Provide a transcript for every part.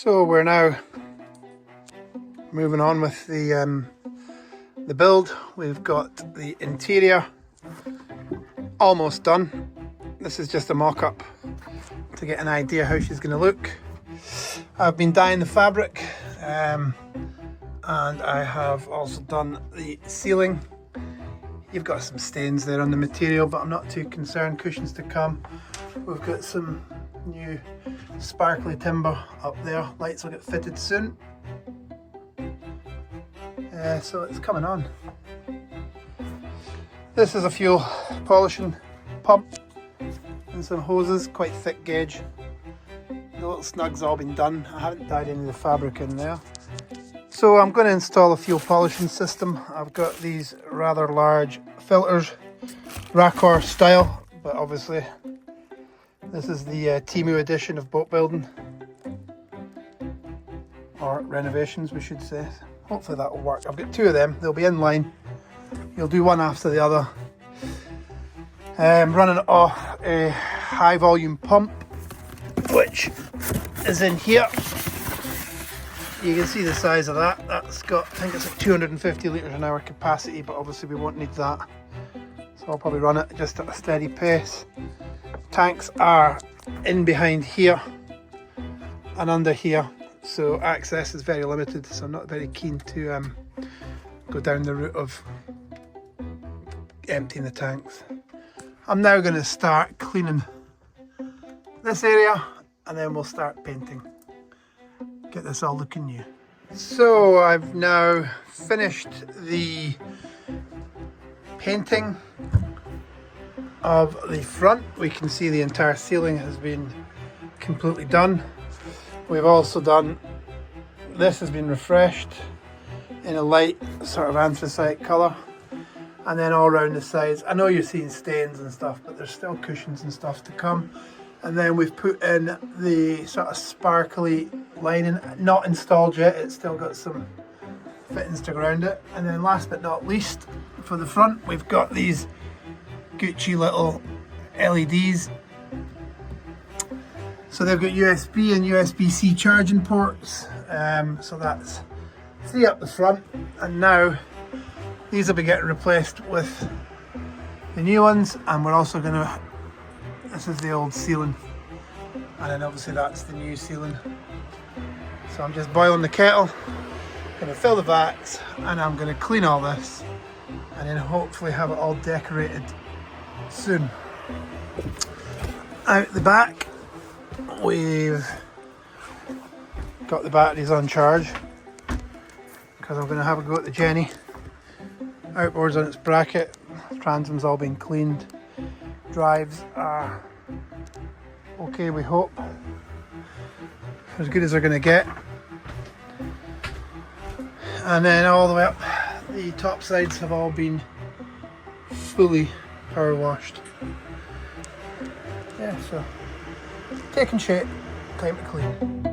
So we're now moving on with the build. We've got the interior almost done. This is just a mock-up to get an idea how she's going to look. I've been dyeing the fabric and I have also done the ceiling. You've got some stains there on the material, but I'm not too concerned. Cushions to come. We've got some new sparkly timber up there. Lights will get fitted soon. So it's coming on. This is a fuel polishing pump and some hoses, quite thick gauge. The little snug's all been done. I haven't dyed any of the fabric in there. So I'm going to install a fuel polishing system. I've got these rather large filters, Raccord style, but obviously this is the Temu edition of boat building, or renovations we should say. Hopefully that will work. I've got two of them, they'll be in line. You'll do one after the other. Running off a high volume pump, which is in here. You can see the size of that. That's got, I think it's like 250 litres an hour capacity, but obviously we won't need that. So I'll probably run it just at a steady pace. Tanks are in behind here and under here, so access is very limited, so I'm not very keen to go down the route of emptying the tanks. I'm now going to start cleaning this area and then we'll start painting. Get this all looking new. So I've now finished the painting of the front. We can see the entire ceiling has been completely done. We've also done, this has been refreshed in a light sort of anthracite colour, and then all around the sides. I know you're seeing stains and stuff, but there's still cushions and stuff to come. And then we've put in the sort of sparkly lining, not installed yet, it's still got some fittings to ground it. And then last but not least, for the front, we've got these Gucci little LEDs. So they've got USB and USB-C charging ports. So that's 3 up the front. And now these will be getting replaced with the new ones. And we're also going to, this is the old ceiling, and then obviously that's the new ceiling. So I'm just boiling the kettle, going to fill the vats, and I'm going to clean all this, and then hopefully have it all decorated soon. Out the back, we've got the batteries on charge, because I'm going to have a go at the Jenny. Outboard's on its bracket, transom's all been cleaned. Drives are okay, we hope. As good as they're going to get. And then all the way up, the top sides have all been fully power washed. Yeah, so taking shape, time to clean.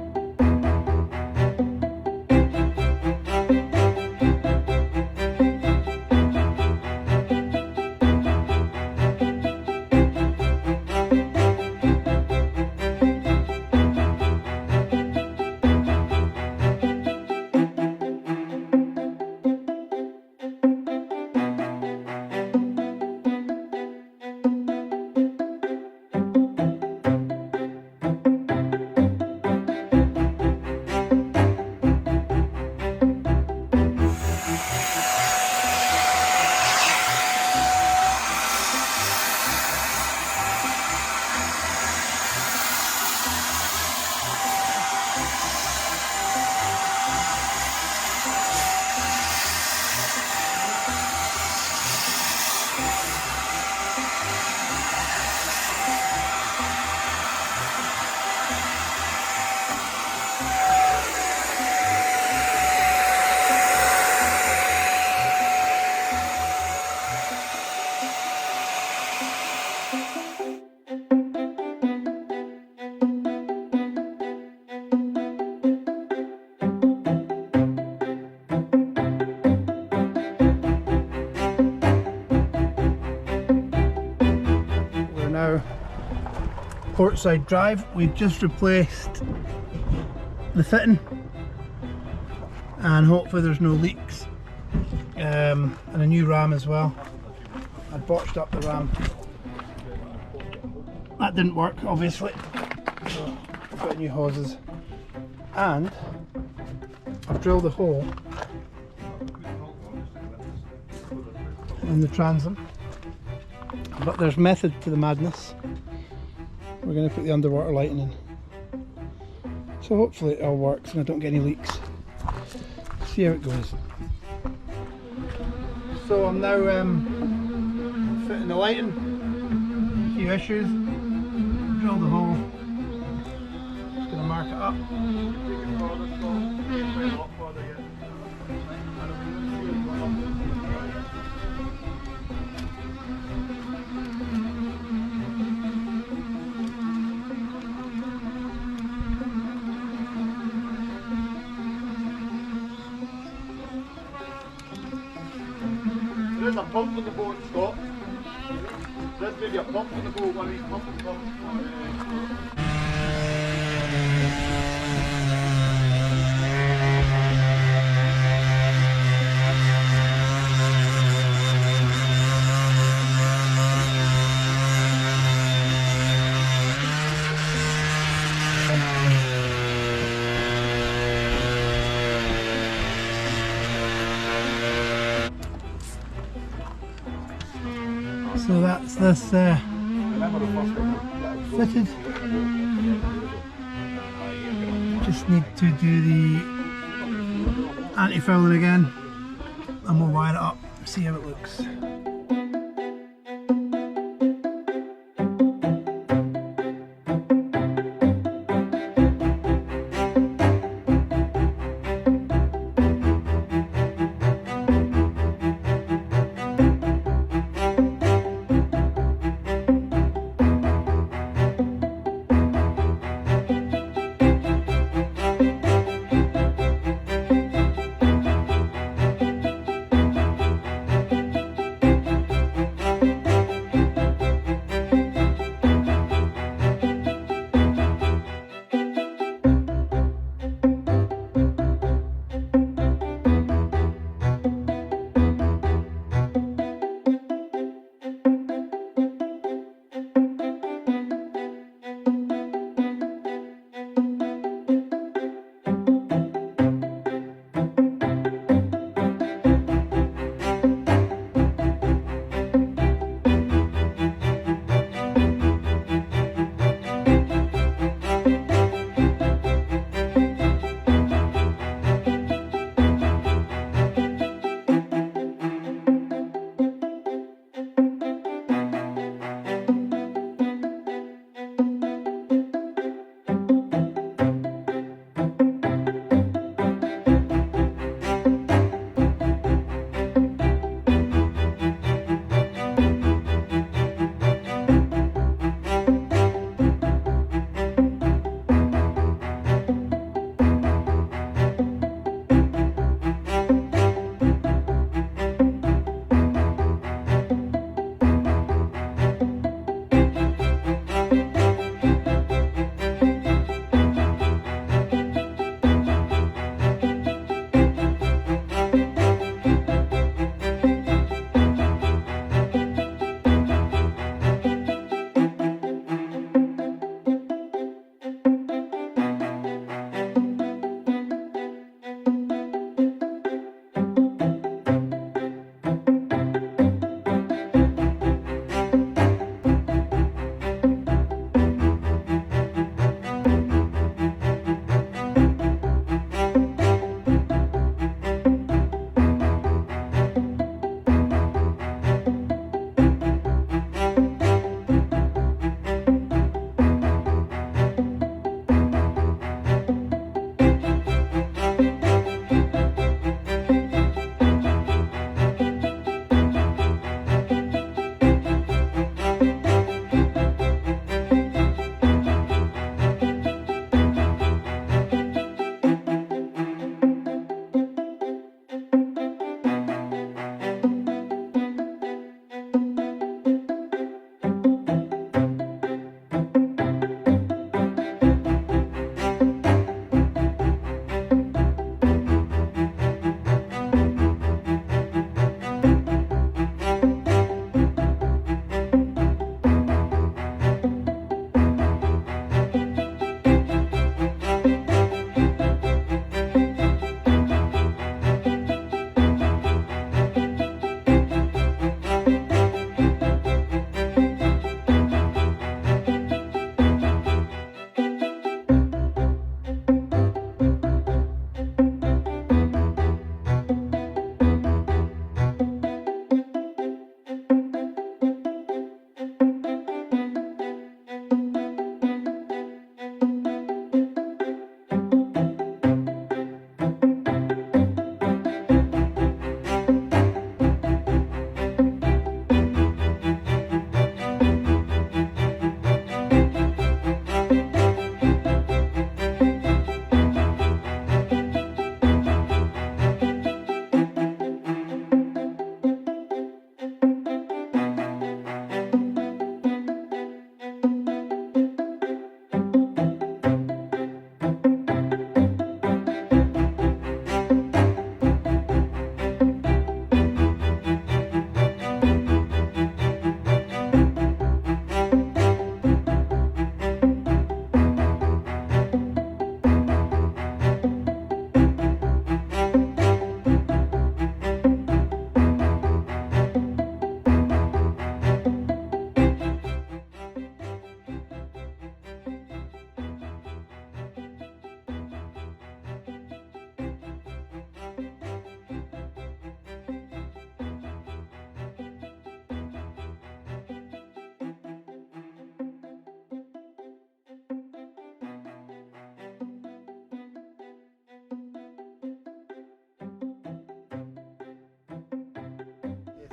Portside Drive. We've just replaced the fitting, and hopefully there's no leaks, and a new ram as well. I botched up the ram. That didn't work, obviously, so I've got new hoses, and I've drilled a hole in the transom, but there's method to the madness. We're going to put the underwater lighting in, so hopefully it all works and I don't get any leaks. See how it goes. So I'm now fitting the lighting. A few issues. Drilled the hole. Just going to mark it up. There's a pump on the boat, Scott. There's maybe a pump on the boat, one of these pumps. So that's this fitted. Just need to do the anti-fouling again, and we'll wire it up, see how it looks.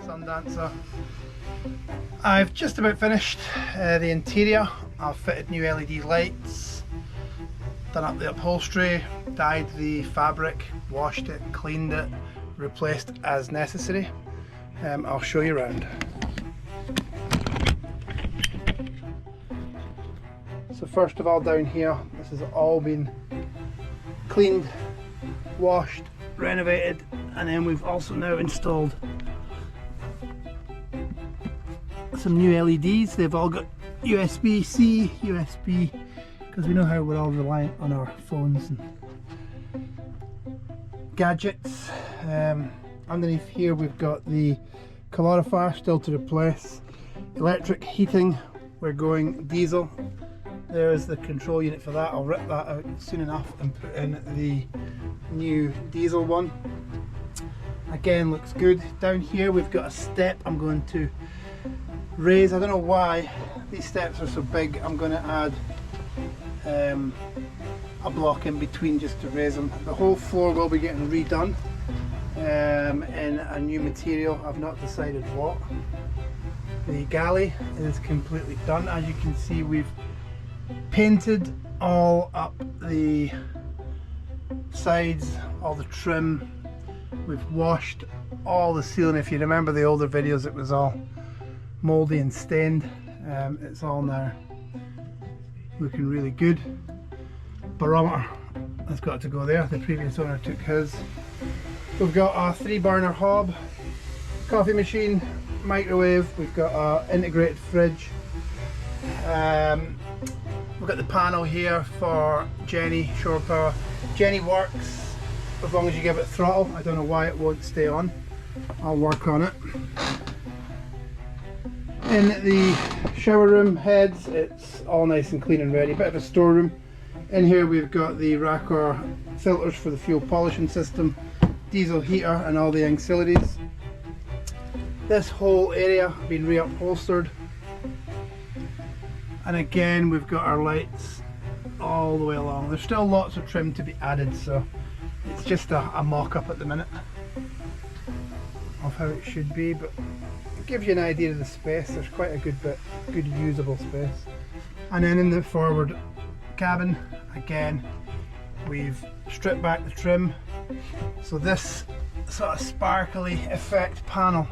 Sundancer. I've just about finished the interior. I've fitted new LED lights, done up the upholstery, dyed the fabric, washed it, cleaned it, replaced as necessary. I'll show you around. So first of all, down here, this has all been cleaned, washed, renovated, and then we've also now installed some new LEDs. They've all got USB-C, USB, because we know how we're all reliant on our phones and gadgets. Underneath here we've got the calorifier still to replace. Electric heating, we're going diesel. There's the control unit for that. I'll rip that out soon enough and put in the new diesel one. Again, looks good. Down here we've got a step I'm going to raise. I don't know why these steps are so big. I'm going to add a block in between just to raise them. The whole floor will be getting redone in a new material. I've not decided what. The galley is completely done. As you can see, we've painted all up the sides, all the trim. We've washed all the ceiling. If you remember the older videos, it was all mouldy and stained. It's all now looking really good. Barometer has got to go there. The previous owner took his. We've got a 3-burner hob, coffee machine, microwave. We've got an integrated fridge. We've got the panel here for Jenny shore power. Jenny works as long as you give it throttle. I don't know why it won't stay on. I'll work on it. In the shower room heads, it's all nice and clean and ready. Bit of a storeroom. In here we've got the Raccor filters for the fuel polishing system, diesel heater and all the auxiliaries. This whole area been re-upholstered. And again, we've got our lights all the way along. There's still lots of trim to be added, so it's just a mock-up at the minute of how it should be, but it gives you an idea of the space. There's quite a good usable space. And then in the forward cabin, again, we've stripped back the trim. So this sort of sparkly effect panel,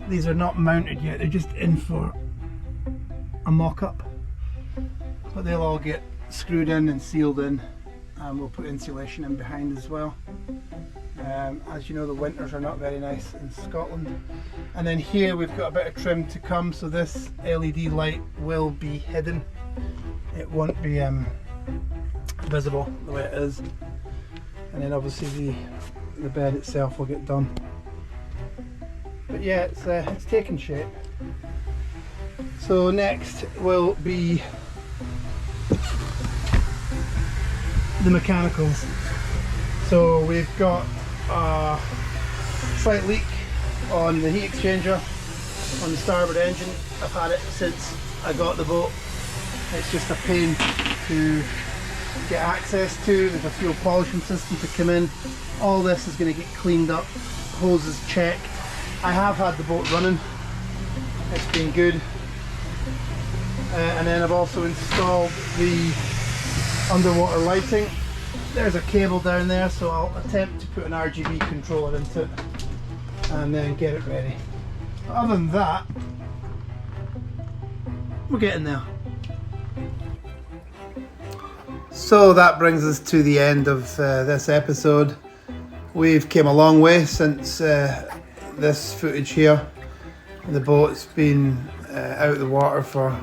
these are not mounted yet, they're just in for a mock-up, but they'll all get screwed in and sealed in, and we'll put insulation in behind as well. As you know, the winters are not very nice in Scotland. And then here we've got a bit of trim to come, so this LED light will be hidden. It won't be visible the way it is. And then obviously the bed itself will get done. But yeah, it's taking shape. So next will be the mechanicals. So we've got a slight leak on the heat exchanger on the starboard engine. I've had it since I got the boat. It's just a pain to get access to. There's a fuel polishing system to come in. All this is going to get cleaned up, hoses checked. I have had the boat running, it's been good. And then I've also installed the underwater lighting. There's a cable down there, so I'll attempt to put an RGB controller into it and then get it ready. But other than that, we're getting there. So that brings us to the end of this episode. We've came a long way since this footage here. The boat's been out of the water for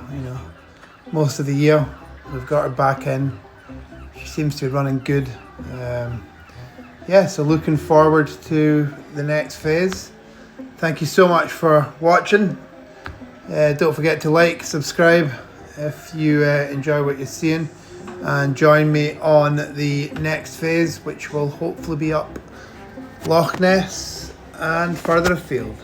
most of the year. We've got her back in. She seems to be running good. Yeah, so looking forward to the next phase. Thank you so much for watching. Don't forget to like, subscribe if you enjoy what you're seeing, and join me on the next phase, which will hopefully be up Loch Ness and further afield.